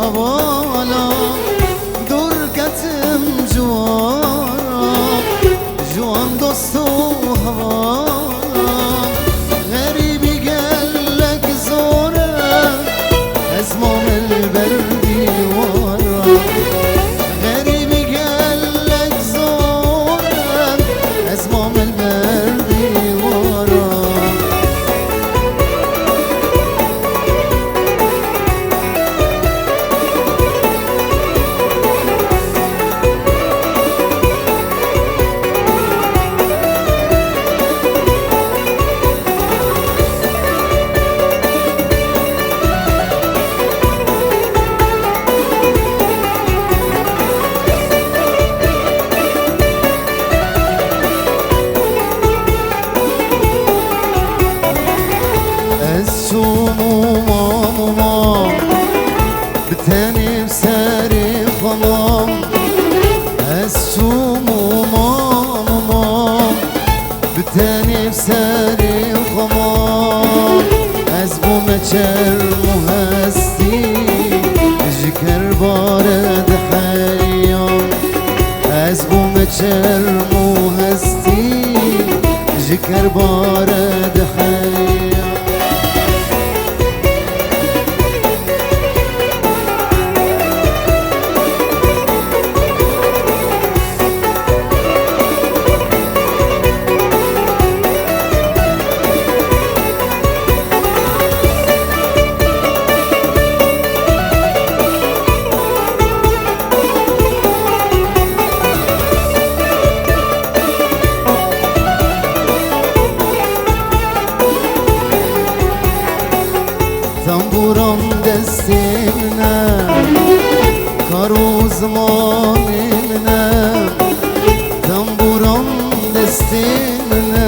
هوالا دور کتم جوارا جوان دوست و هوالا غریبی گلک زوره از مامل بردی وارا غریبی گلک زوره از مامل بردی وارا بتاني بساري خمام السوم وماما بتاني بساري خمام أزبو مجر مهستي جكر بارد حيام أزبو مجر مهستي جكر بارد حيام تنبورم دستمنه کارو زمانمنه تنبورم دستمنه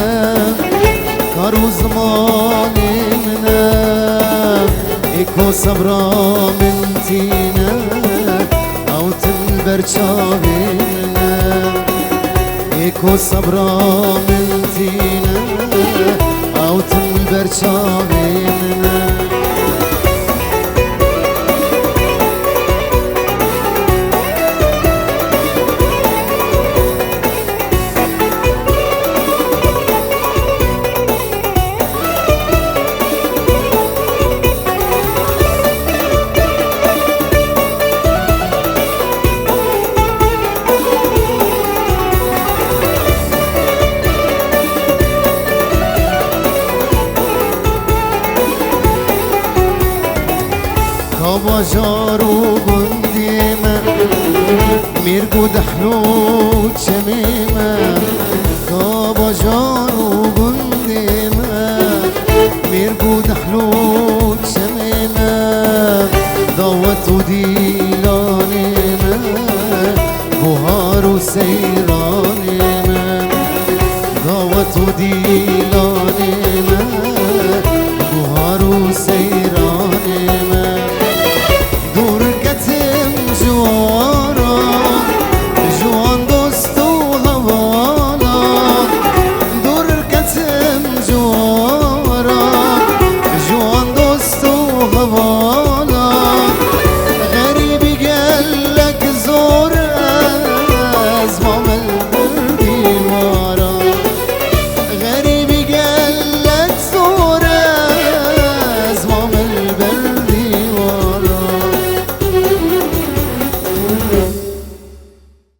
کارو زمانمنه ایکو صبرا من تینه او تن برچاوینه ایکو صبرا من تینه او تن برچاوینه باجارو بنديمة ميرقو دحلو تشميمة باجارو بنديمة ميرقو دحلو تشميمة ضوتو ديلانيمة بوهارو سيرانيمة ضوتو ديلانيمة